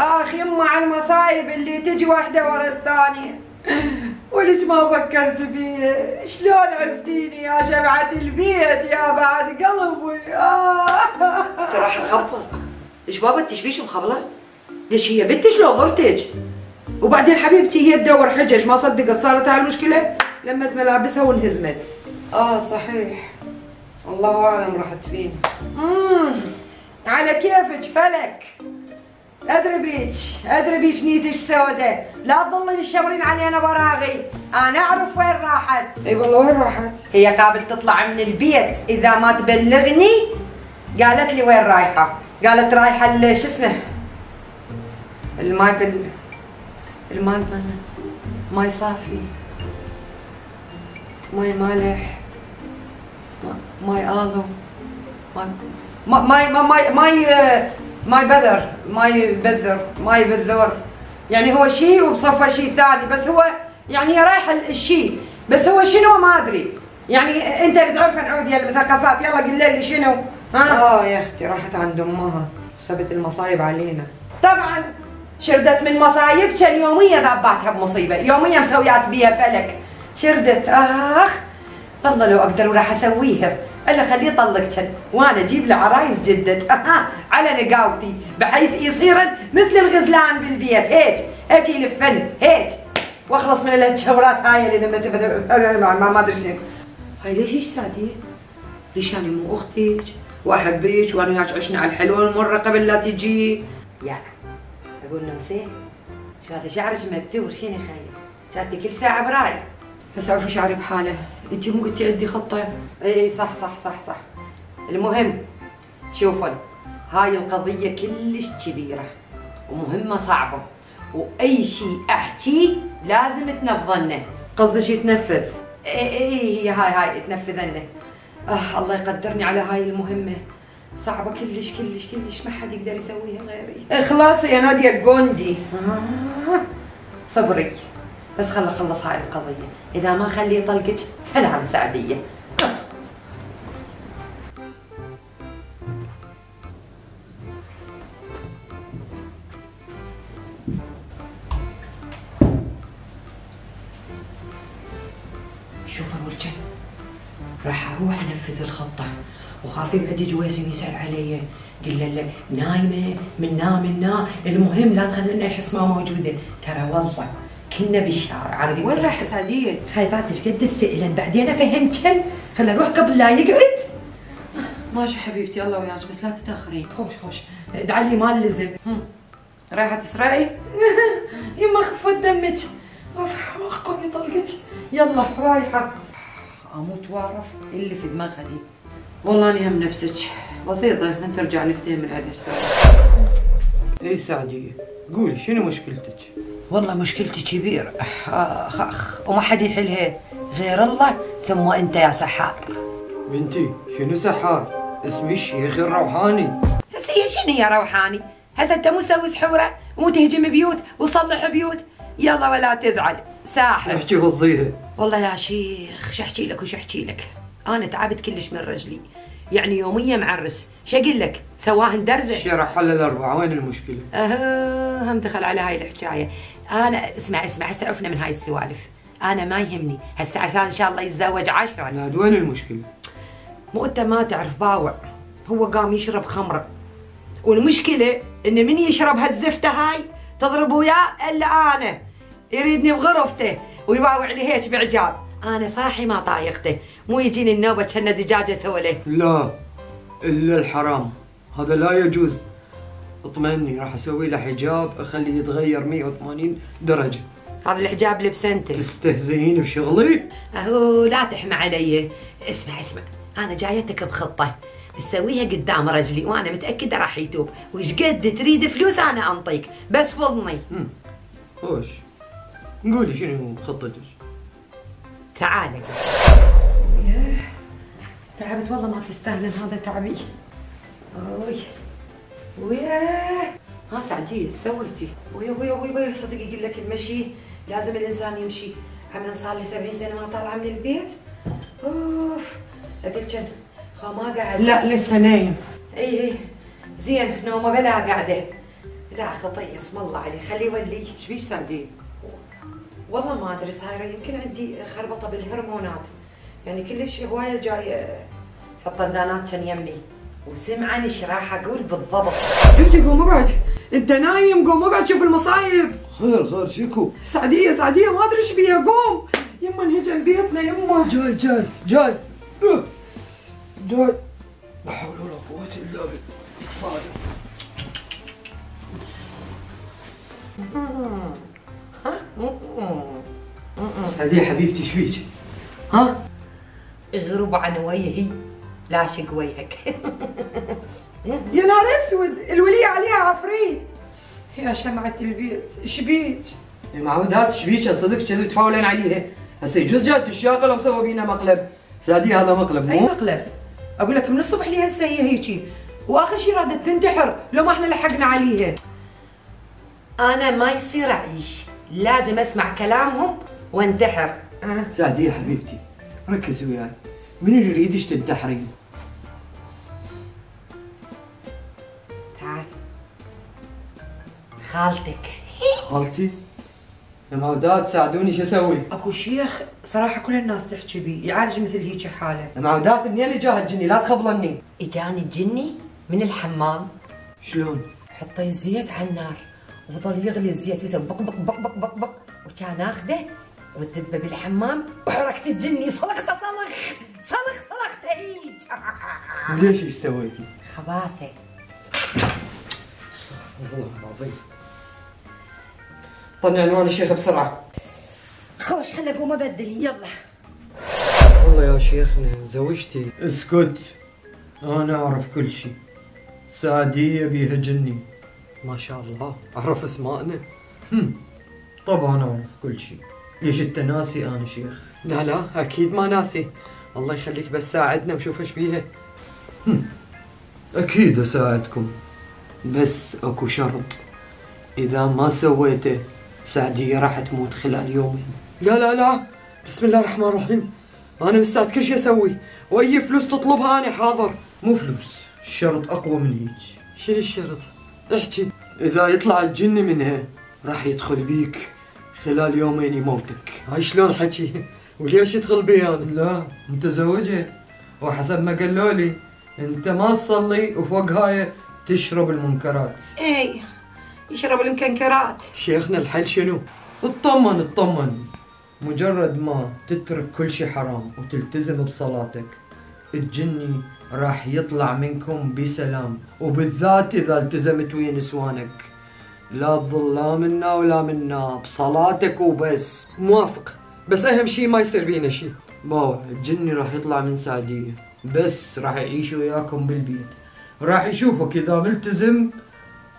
اخ يما على المصايب اللي تجي واحدة ورا الثانية. وليش ما فكرت بيه؟ شلون عرفتيني يا جمعة البيت يا بعد قلبي؟ انت راح تخبل. ليش بابا تشبيش مخبلة؟ ليش هي بنتك لو ضرتك؟ وبعدين حبيبتي هي تدور حجج، ما صدقت صارت هاي المشكلة لمت ملابسها وانهزمت. صحيح. الله اعلم راحت فين. على كيفك فلك. ادري بيك نيتش سودة، لا تظلين تشمرين علينا براغي، انا اعرف وين راحت. اي والله وين راحت؟ هي قابل تطلع من البيت اذا ما تبلغني. قالت لي وين رايحة؟ قالت رايحة شو اسمه؟ ماي صافي، ماي مالح، ماي آلو، ماي بذر، يعني هو شيء وبصفه شيء ثاني، بس هو يعني هي رايحه الشيء، بس هو شنو ما ادري. يعني انت اللي تعرف نعود يا الثقافات، يلا قل لي شنو؟ يا اختي راحت عند امها وسبت المصايب علينا. طبعا شردت من مصايب، كان يوميا ذاباتها بمصيبه، يوميا مسويات بيها فلك. شردت والله لو اقدر وراح اسويها، الا خليه يطلق وانا اجيب له عرايس جدد على نقاوتي، بحيث يصيرن مثل الغزلان بالبيت، هيك يلفن هيك، واخلص من الشورات هاي اللي لما ما ادري شنو. هاي ليش ايش سعديه؟ ليش انا مو اختك واحبك وانا وياك عشنا على الحلوه المره قبل لا تجي؟ يا اقول نمسيه شو هذا شعرك مبتور شنو خير؟ جاتي كل ساعه براي. بس اعرفي شعري بحاله، انت مو قلتي عندي خطه؟ اي صح. المهم شوفوا، هاي القضيه كلش كبيره ومهمه صعبه، واي شيء احكيه لازم تنفذنه. قصدك يتنفذ؟ اي هاي تنفذنه. الله يقدرني على هاي المهمه، صعبه كلش، ما حد يقدر يسويها غيري. خلاص يا ناديه جوندي. صبري بس خلص هاي القضيه، اذا ما خلي طلقك فلا على سعديه. شوف الولجن، راح اروح انفذ الخطه، وخاف يقعد جويسن يسال علي، قل له نايمه منا، المهم لا تخلينا يحس ما موجوده، ترى والله كنا بالشارع. انا وين راح سعديه؟ خايباتش قد السئلن، بعدين افهمتشن، خلينا نروح قبل لا يقعد. ماشي حبيبتي الله وياك، بس لا تتاخرين. خوش ادعي لي ما لزم. رايحه تسرقي؟ يما خفت دمك. قومي طلقك. يلا رايحه. اموت واعرف اللي في دماغها دي. والله اني هم نفسك بسيطه، انت ترجع نفتهم من عاد الساعه. اي سعديه قولي شنو مشكلتك؟ والله مشكلتي كبيرة وما حد يحلها غير الله، ثم انت يا سحار. بنتي شنو سحار؟ اسمي الشيخ الروحاني. بس هي شنو يا روحاني؟ هسه انت مو تسوي سحوره ومو تهجم بيوت وتصلح بيوت، يلا ولا تزعل ساحر. احكي وضيها. والله يا شيخ شو احكي لك وش احكي لك، انا تعبت كلش من رجلي، يعني يوميا معرس، شو اقول لك؟ سواهن درزه. شرح حل الاربعه، وين المشكله؟ هم دخل على هاي الحكايه. انا اسمع هسه عفنا من هاي السوالف، انا ما يهمني هسه عشان ان شاء الله يتزوج 10. ناد وين المشكله؟ مو انت ما تعرف باوع، هو قام يشرب خمره، والمشكله ان من يشرب هالزفته هاي تضرب وياه الا انا، يريدني بغرفته ويباوع لي هيك باعجاب، انا صاحي ما طايقته، مو يجيني النوبه كأنه دجاجه ثوله. لا الا الحرام، هذا لا يجوز. اطمئني راح اسوي له حجاب اخليه يتغير 180 درجه. هذا الحجاب لبسه انت؟ تستهزئين بشغلي؟ اهو لا تحمى علي. اسمع انا جايتك بخطه تسويها قدام رجلي، وانا متاكده راح يتوب، وش قد تريد فلوس انا انطيك، بس فضني. خوش قولي شنو خطتك؟ تعالي. تعبت والله ما تستاهلن هذا تعبي. وياه سعديه ايش سويتي؟ ويا صدقي يقول لك المشي لازم الانسان يمشي، عمن صار لي 70 سنه ما طالعه من البيت. اوف اقول كان ما قاعد. لا لسه نايم. اي زين نومه بلا قاعده. لا خطية اسم الله عليه، خليه يولي. ايش بيش سعدية؟ والله ما ادري صايره، يمكن عندي خربطه بالهرمونات، يعني كلش هوايه جاي حط اندانات كان يمي وسمعني ايش راح اقول بالضبط. بنتي قوم اقعد، انت نايم، قوم اقعد شوف المصايب. خير خير شكو؟ سعدية ما ادري ايش بيها، قوم يما انهجم بيتنا يما. جاي لا حول ولا قوة الا بالصالح. سعدية حبيبتي ايش بيك؟ ها؟ اغرب عن وجهي لاشق وجهك. يا نهار اسود، الولية عليها عفريت. يا شمعة البيت ايش بيك؟ يا معودات ايش بيك؟ صدق كذي تفاولين عليها؟ هسه يجوز جات الشاغله مسوى بينا مقلب. سعدية هذا مقلب اي مو؟ مقلب؟ اقول لك من الصبح لي هسه هي هيجي، واخر شيء رادت تنتحر لو ما احنا لحقنا عليها. انا ما يصير اعيش، لازم اسمع كلامهم وانتحر. سعدية حبيبتي ركزي وياي، من اللي يريدش تنتحرين؟ تعال خالتك. خالتي؟ يا معودات ساعدوني شو اسوي؟ اكو شيخ صراحه كل الناس تحكي بيه، يعالج مثل هيك حاله. يا معودات منين اجاه الجني؟ لا تخبلني. اجاني الجني من الحمام. شلون؟ حطي الزيت على النار وظل يغلي الزيت ويسوي بق بق بق بق بق بق، وكان اخذه وذبه بالحمام وحركت الجني صلخته صلخته هيج. وليش ايش سويتي؟ خباثه. والله العظيم. طلع عنوان الشيخ بسرعة. خرج خلنا اقوم ابدل يلا. والله يا شيخنا زوجتي. اسكت، انا اعرف كل شيء. سعدية بيها جني. ما شاء الله اعرف اسمائنا. طبعا اعرف كل شيء. ليش انت ناسي انا شيخ؟ لا اكيد ما ناسي. الله يخليك بس ساعدنا وشوف ايش بيها. اكيد اساعدكم، بس اكو شرط، اذا ما سويته سعدية راح تموت خلال يومين. لا بسم الله الرحمن الرحيم، انا مستعد كل شيء اسوي، واي فلوس تطلبها انا حاضر. مو فلوس، الشرط اقوى من هيك. شنو الشرط؟ احكي. اذا يطلع الجن منها راح يدخل بيك خلال يومين يموتك. هاي شلون حكي؟ وليش يدخل بي انا؟ لا متزوجة، وحسب ما قالوا لي انت ما تصلي وفوق هاي تشرب المنكرات. اي يشرب المكنكرات. شيخنا الحل شنو؟ اطمن، مجرد ما تترك كل شيء حرام وتلتزم بصلاتك الجني راح يطلع منكم بسلام، وبالذات اذا التزمت ويا نسوانك. لا تظل لا منا ولا منا، بصلاتك وبس. موافق، بس اهم شيء ما يصير بينا شيء. باوع الجني راح يطلع من سعدية، بس راح يعيش وياكم بالبيت، راح يشوفك اذا ملتزم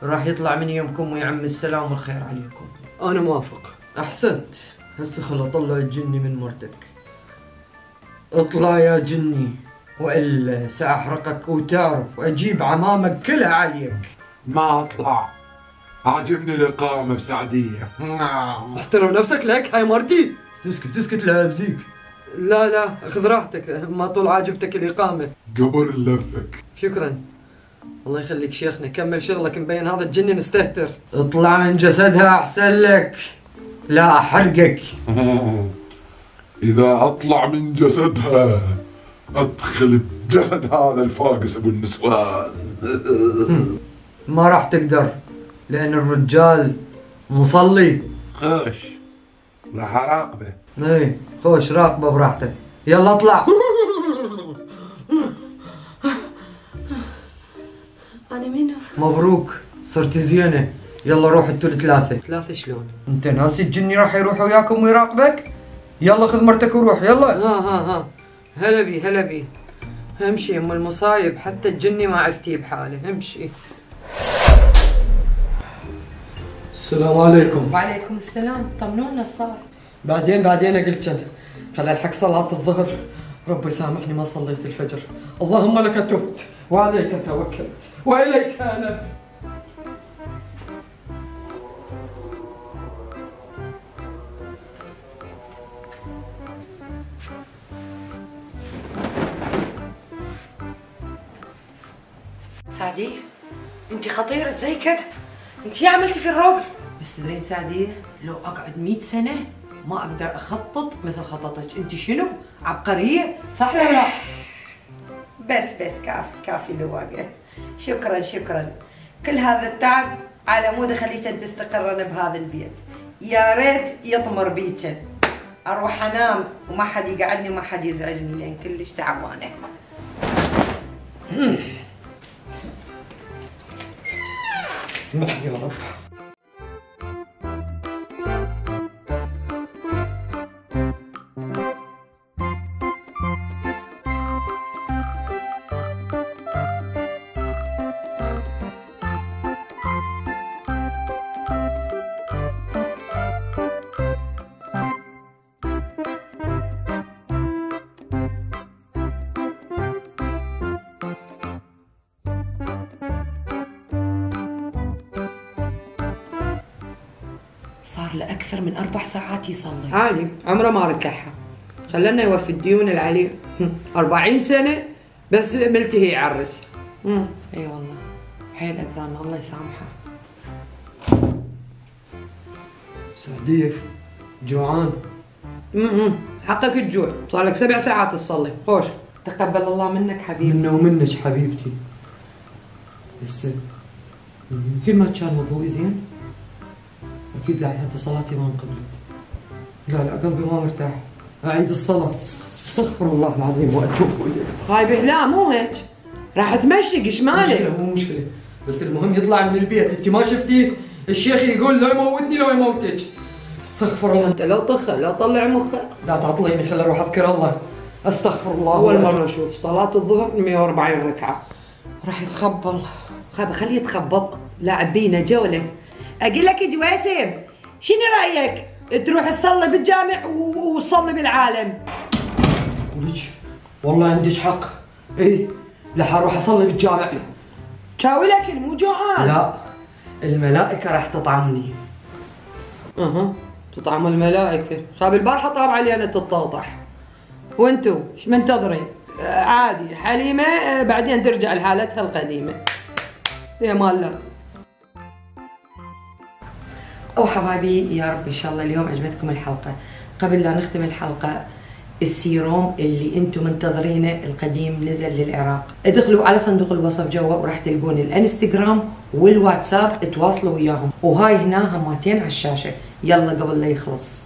راح يطلع من يمكم ويعم السلام والخير عليكم. انا موافق. احسنت، هسه خل اطلع الجني من مرتك. اطلع يا جني والا ساحرقك وتعرف واجيب عمامك كلها عليك. ما اطلع، عاجبني الاقامه بسعديه. احترم نفسك لك، هاي مرتي. تسكت لا اذيك. لا خذ راحتك، ما طول عاجبتك الاقامه. قبر لفك. شكرا. الله يخليك شيخنا، كمل شغلك، مبين هذا الجني مستهتر. اطلع من جسدها احسن لك، لا احرقك. اذا اطلع من جسدها ادخل بجسد هذا الفاقس ابو النسوان. ما راح تقدر لان الرجال مصلي. خوش، راح اراقبه. اي خوش، راقبه براحتك. يلا اطلع. انا منو؟ مبروك صرتي زينه. يلا روح انتوا ثلاثة شلون؟ انت ناسي الجني راح يروح وياكم ويراقبك؟ يلا خذ مرتك وروح يلا. ها هلا بي امشي. ام المصايب حتى الجني ما عفتيه بحاله. امشي. السلام عليكم. وعليكم السلام، طمنونا الصار. بعدين قلت لك خلي الحق صلاة الظهر. ربي سامحني ما صليت الفجر. اللهم لك تبت وعليك توكلت واليك انبت. سعدية انت خطيرة زي كده، انت يا عملتي في الراجل. بس تدرين سعديه، لو اقعد 100 سنه ما اقدر اخطط مثل خططك. انت شنو؟ عبقريه، صح ولا لا؟ بس كافي لواقع. شكرا شكرا. كل هذا التعب على مود خليكن تستقرن بهذا البيت. يا ريت يطمر بيكن. اروح انام وما حد يقعدني وما حد يزعجني لان كلش تعبانه. يا رب. صار له اكثر من 4 ساعات يصلي. عادي، عمره ما ركعها. خلنا يوفي الديون اللي عليه. 40 سنه بس ملتهي يعرس. اي والله، حيل اذان، الله يسامحه. سعديه جوعان. حقك الجوع، صار لك 7 ساعات تصلي. خوش. تقبل الله منك حبيبي. منا ومنك حبيبتي. بس يمكن ما كان وضوئي زين. اكيد لا، حتى صلاتي ما انقبلت. لا قلبي ما مرتاح. اعيد الصلاه. استغفر الله العظيم واتوب اليه. هاي لا مو هيك، راح تمشق. ايش مالك؟ مو مشكله، بس المهم يطلع من البيت. انت ما شفتيه الشيخ يقول لو يموتني لو يموتك. استغفر الله. انت لو طخ لا طلع مخك. لا تعطليني، خل اروح اذكر الله. استغفر الله. اول مره اشوف صلاه الظهر 140 ركعه. راح يتخبل. خليه يتخبط. لاعب بينا جوله. اقول لك يا جواسم، شنو رايك تروح تصلي بالجامع وتصلي بالعالم؟ ولك والله عندك حق. ايه لا، اروح اصلي بالجامع. شاوي لك مو جوعان. لا، الملائكه راح تطعمني. تطعم الملائكه. خاب البارحه طاب علينا تتطوطح. وانتو ايش منتظرين؟ عادي، حليمه بعدين ترجع لحالتها القديمه. يا مالا. او حبايبي، يا رب ان شاء الله اليوم عجبتكم الحلقه. قبل لا نختم الحلقه، السيروم اللي انتم منتظرينه القديم نزل للعراق. ادخلوا على صندوق الوصف جوا وراح تلقون الانستغرام والواتساب، تواصلوا وياهم. وهاي هنا هماتين على الشاشه. يلا قبل لا يخلص.